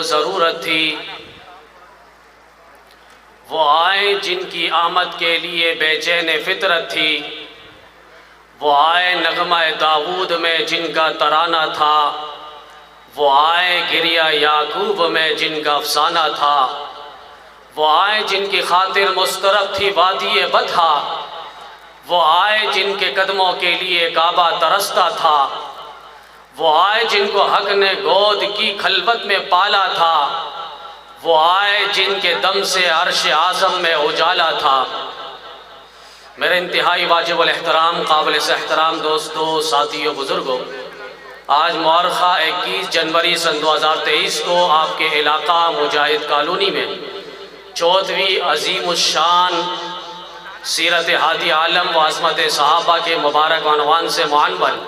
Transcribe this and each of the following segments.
ضرورت تھی، وہ آئے جن کی آمد کے لیے بے چین فطرت تھی، وہ آئے نغمہ داؤد میں جن کا ترانہ تھا، وہ آئے گریہ یعقوب میں جن کا افسانہ تھا، وہ آئے جن کی خاطر مسترب تھی وادی بطحا، وہ آئے جن کے قدموں کے لیے کعبہ ترستا تھا، وہ آئے جن کو حق نے گود کی خلوت میں پالا تھا، وہ آئے جن کے دم سے عرش اعظم میں اجالا تھا۔ میرے انتہائی واجب الاحترام قابل سے احترام دوستو، ساتھیوں، بزرگوں، آج مورخہ 21 جنوری سن 2023 کو آپ کے علاقہ مجاہد کالونی میں 14ویں عظیم الشان سیرت ہادی عالم و عظمت صحابہ کے مبارک عنوان سے معنون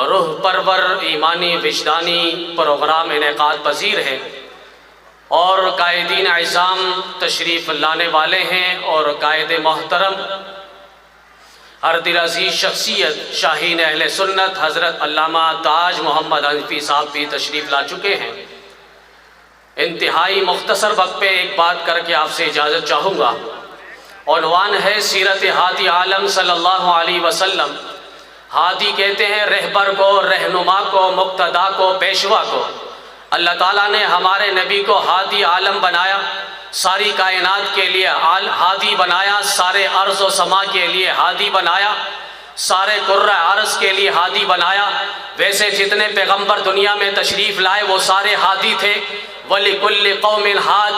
روح پرور ایمانی وجدانی پروگرام انعقاد پذیر ہے، اور قائدین اعظام تشریف لانے والے ہیں، اور قائد محترم ہر دل عزیز شخصیت شاہین اہل سنت حضرت علامہ تاج محمد حنفی صاحب بھی تشریف لا چکے ہیں۔ انتہائی مختصر وقت پہ ایک بات کر کے آپ سے اجازت چاہوں گا۔ عنوان ہے سیرت ہادی عالم صلی اللہ علیہ وسلم۔ ہادی کہتے ہیں رہبر کو، رہنما کو، مقتدا کو، پیشوا کو۔ اللہ تعالیٰ نے ہمارے نبی کو ہادی عالم بنایا، ساری کائنات کے لیے ہادی بنایا، سارے ارض و سما کے لیے ہادی بنایا، سارے قرہ عرض کے لیے ہادی بنایا۔ ویسے جتنے پیغمبر دنیا میں تشریف لائے وہ سارے ہادی تھے، وَلِكُلِّ قَوْمٍ ہاد،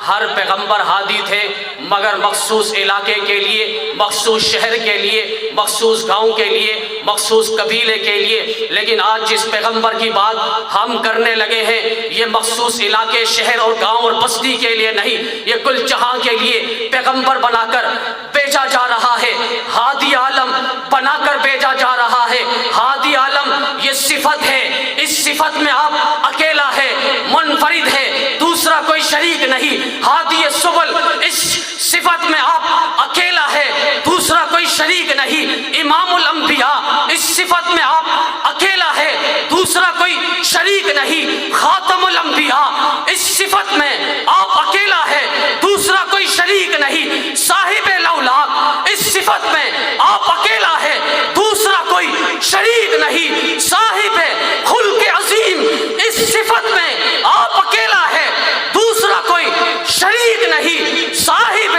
ہر پیغمبر ہادی تھے، مگر مخصوص علاقے کے لیے، مخصوص شہر کے لیے، مخصوص گاؤں کے لیے، مخصوص قبیلے کے لیے۔ لیکن آج جس پیغمبر کی بات ہم کرنے لگے ہیں یہ مخصوص علاقے، شہر اور گاؤں اور بستی کے لیے نہیں، یہ کل جہاں کے لیے پیغمبر بنا کر بھیجا جا رہا ہے، ہادی عالم بنا کر بھیجا جا رہا ہے۔ ہادی عالم یہ صفت ہے، اس صفت میں آپ اکیلا ہے، منفرد ہے، دوسرا کوئی شریک نہیں۔ ہادی سبل، اس صفت میں آپ اکیلا ہے، دوسرا کوئی شریک نہیں۔ امام الانبیاء، اس صفت میں آپ اکیلا ہے، دوسرا کوئی شریک نہیں۔ خاتم الانبیاء، اس صفت میں آپ اکیلا ہے، دوسرا کوئی شریک نہیں۔ صاحب الاولاق، اس صفت میں آپ اکیلا ہے، دوسرا کوئی شریک نہیں۔ صاحب خلق عظیم، اس صفت میں آپ اکیلا ہے، دوسرا کوئی شریک نہیں۔ صاحب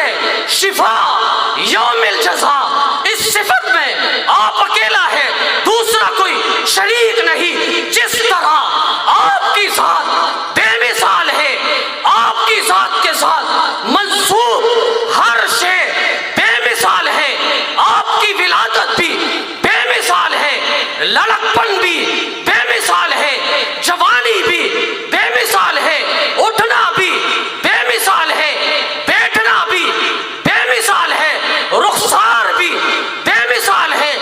شفا یوم الجزا، اس صفت میں آپ اکیلا ہے، دوسرا کوئی شریک نہیں۔ جس طرح آپ کی ذات بے مثال ہے، آپ کی ذات کے ساتھ منسوب ہر شے بے مثال ہے، آپ کی ولادت بھی بے مثال ہے، لڑکپن بھی بے مثال ہے، جوانی بھی بے مثال ہے، اٹھنا بھی بے مثال ہے، بیٹھنا بھی بے مثال ہے، رخسار بھی بے مثال ہے،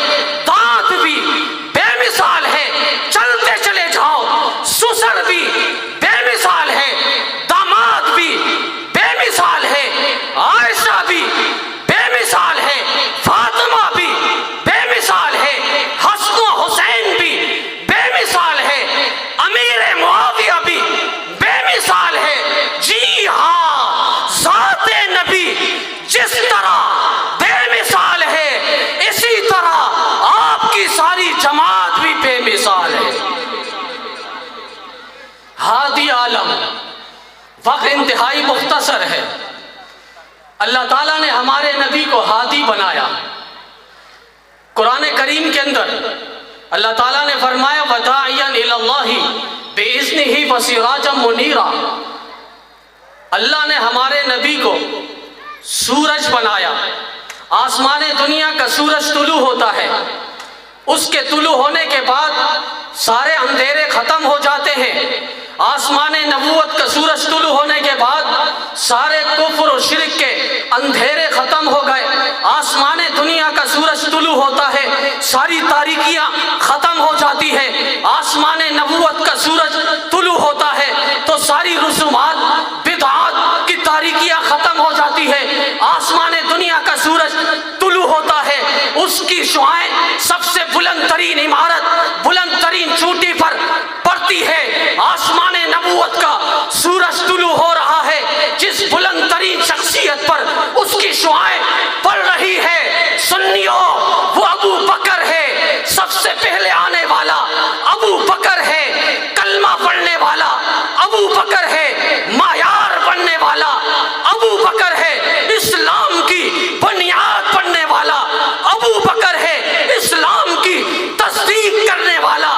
دانت بھی بے مثال ہے، چلتے چلے جاؤ سسر بھی بے مثال ہے، داماد بھی بے مثال ہے، عائشہ بھی بے مثال ہے، فاطمہ بھی بے مثال ہے، حسن و حسین بھی بے مثال ہے، امیر معاویہ بھی بے مثال ہے۔ جی ہاں، ذات نبی جس طرح بے مثال ہے، اسی طرح آپ کی ساری جماعت بھی بے مثال ہے۔ ہادی عالم، وقت انتہائی مختصر ہے۔ اللہ تعالیٰ نے ہمارے نبی کو ہادی بنایا۔ قرآن کریم کے اندر اللہ تعالیٰ نے فرمایا وَدَاعِيًا إِلَى اللَّهِ بِإِذْنِهِ وَسِرَاجًا مُنِيرًا۔ اللہ نے ہمارے نبی کو سورج بنایا۔ آسمان دنیا کا سورج طلوع ہوتا ہے، اس کے طلوع ہونے کے بعد سارے اندھیرے ختم ہو جاتے ہیں۔ آسمان نبوت کا سورج طلوع ہونے کے بعد سارے کفر اور شرک کے اندھیرے ختم ہو گئے۔ آسمان دنیا کا سورج طلوع ہوتا ہے، ساری تاریکیاں ختم ہو جاتی ہے۔ آسمان نبوت کا سورج طلوع ہوتا ہے تو ساری رسومات بدعات کی تاریکیاں ختم ہو جاتی ہے۔ آسمان دنیا کا سورج طلوع ہوتا ہے، اس کی شعاعیں سب سے بلند ترین عمارت، بلند ترین چوٹی پر پڑتی ہے۔ آسمان نبوت کا سورج ابو بکر ہے معیار بننے والا، ابو بکر ہے اسلام کی بنیاد بننے والا، ابو بکر ہے اسلام کی تصدیق کرنے والا،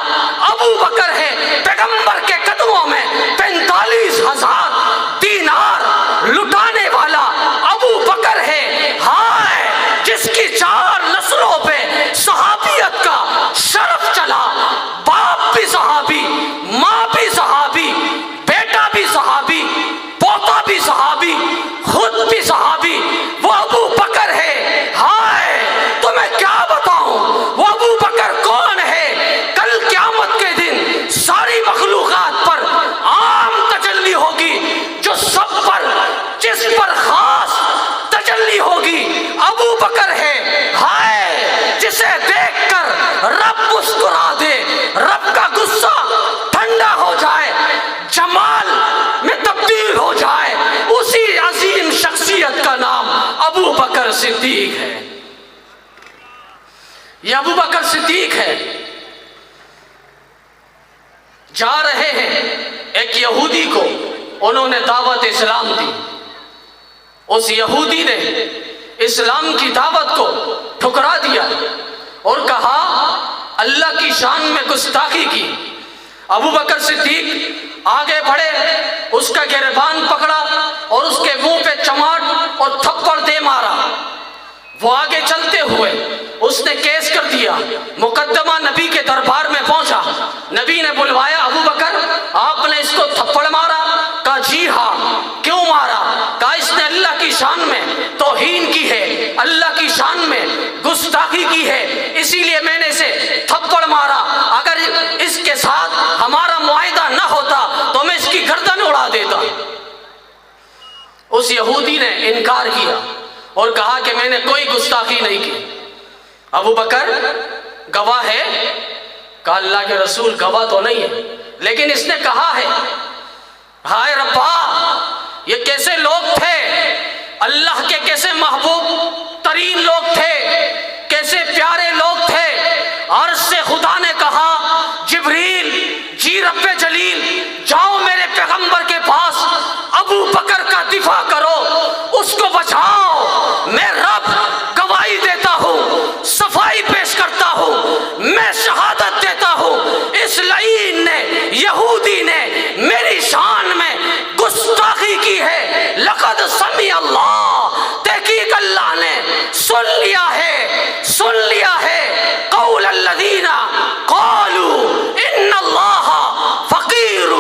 ابو بکر ہے پیغمبر کے قدموں میں 45,000 دینار لٹانے والا، ابو بکر ہے ہائے جس کی 4 نسلوں پہ صحابیت کا شرف چلا، باپ بھی صحابی، ماں بھی صحابی، بیٹا بھی صحابی، پوتا بھی صحابی، خود بھی صحابی، وہ ابو بکر ہے۔ ہائے تو میں کیا بتاؤں وہ ابو بکر کون ہے؟ کل قیامت کے دن ساری مخلوقات پر عام تجلی ہوگی، جو سب پر جس پر خاص تجلی ہوگی ابو بکر ہے۔ ہائے جسے دیکھ کر رب مسکرا دے، رب کا غصہ ٹھنڈا ہو جائے، جمال میں تبدیل ہو جائے، اسی عظیم شخصیت کا نام ابو بکر صدیق ہے۔ یہ ابو بکر صدیق ہے۔ جا رہے ہیں ایک یہودی کو انہوں نے دعوت اسلام دی، اس یہودی نے اسلام کی دعوت کو ٹھکرا دیا اور کہا اللہ کی شان میں گستاخی کی۔ ابو بکر صدیق آگے بڑھے، اس کا گریبان پکڑا اور اس کے منہ پہ چماٹ اور تھپڑ دے مارا۔ وہ آگے چلتے ہوئے اس نے کیس کر دیا، مقدمہ نبی کے دربار میں پہنچا، نبی نے بلوایا ابو بکر آپ نے اس کو تھپڑ مارا؟ کہا جی ہاں۔ کیوں مارا؟ کہا اس نے اللہ کی شان میں توہین کی ہے، اللہ کی شان میں گستاخی کی ہے، اسی لیے میں نے اسے تھپڑ مارا، اگر اس کے ساتھ ہمارا معاہدہ نہ ہوتا تو میں اس کی گردن اڑا دیتا۔ اس یہودی نے انکار کیا اور کہا کہ میں نے کوئی گستاخی نہیں کی۔ ابو بکر گواہ ہے؟ کہا اللہ کے رسول گواہ تو نہیں ہے، لیکن اس نے کہا ہے۔ ہائے ربا یہ کیسے لوگ تھے، اللہ کے کیسے محبوب ترین لوگ تھے، کیسے پیارے لوگ تھے۔ عرش سے خدا نے کہا جبریل جی رب جلیل جاؤ میرے پیغمبر کے پاس، ابو بکر کا دفاع کرو، اس کو بچاؤ۔ میں رب گواہی دیتا ہوں، صفائی پیش کرتا ہوں، میں شہادت دیتا ہوں اس لعین نے، یہودی نے میری شان میں گستاخی کی ہے۔ لقد سمع اللہ، تحقیق اللہ نے سن لیا ہے، سن لیا ہے قول الذین قالوا ان اللہ فقیر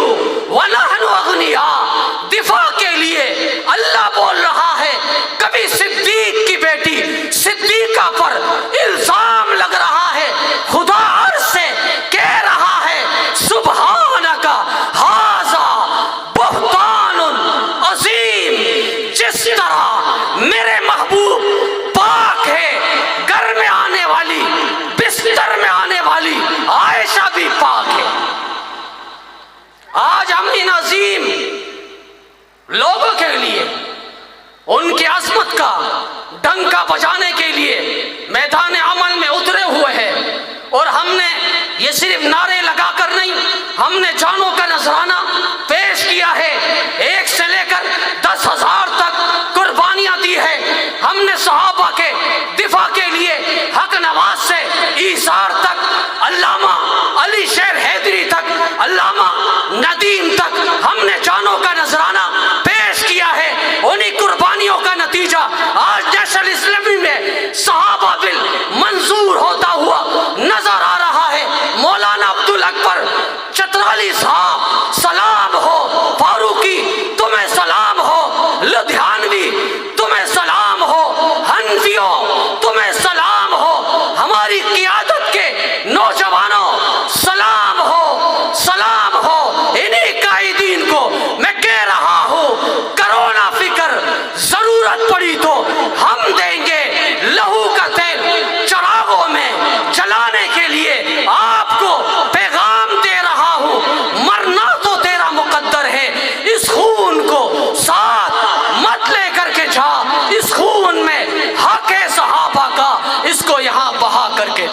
ونحن اغنیاء۔ دفاع کے لیے اللہ بول رہا ہے۔ کبھی صدیق کی بیٹی صدیقہ پر الزام لگ رہا ہے، خدا عرش سے کہہ رہا ہے سبحانک ھذا بہتان عظیم۔ جس طرح میرے محبوب پاک ہے، گھر میں آنے والی بستر میں آنے والی عائشہ بھی پاک ہے۔ آج ہم ان عظیم لوگوں کے لیے ان کی عظمت کا ڈنکا بجانے کے لیے میدان عمل میں اترے ہوئے ہیں، اور ہم نے یہ صرف نعرے لگا کر نہیں، ہم نے جانوں کا نذرانہ پیش کیا ہے، 1 سے لے کر 10,000 تک قربانیاں دی ہے۔ ہم نے صحابہ کے دفاع کے لیے حق نواز سے ایثار تک، علامہ علی شیر حیدری تک، علامہ ندیم تک ہم نے جانوں کا نذرانہ پیش کیا ہے۔ انہی قربانیوں کا نتیجہ آج نیشنل اسمبلی میں صحابہ بل منظور ہوتا ہوا نظر آ رہا ہے۔ مولانا عبدالاکبر چترالی صاحب سلام ہو، فاروقی تمہیں سلام ہو، لدھیانوی تمہیں سلام ہو، حنفیوں تمہیں سلام ہو، ہماری قیادت کے نوجوانوں سلام ہو، سلام ہو۔ انہی قائدین کو میں کہہ رہا ہوں کرونا فکر، ضرورت پڑی تو ہم دیں گے لہو کا تیل چراغوں میں جلانے کے لیے۔ آپ کو پیغام دے رہا ہوں، مرنا تو تیرا مقدر ہے، اس خون کو ساتھ مت لے کر کے جا، اس خون میں حق ہے صحابہ کا، اس کو یہاں بہا کر کے جا۔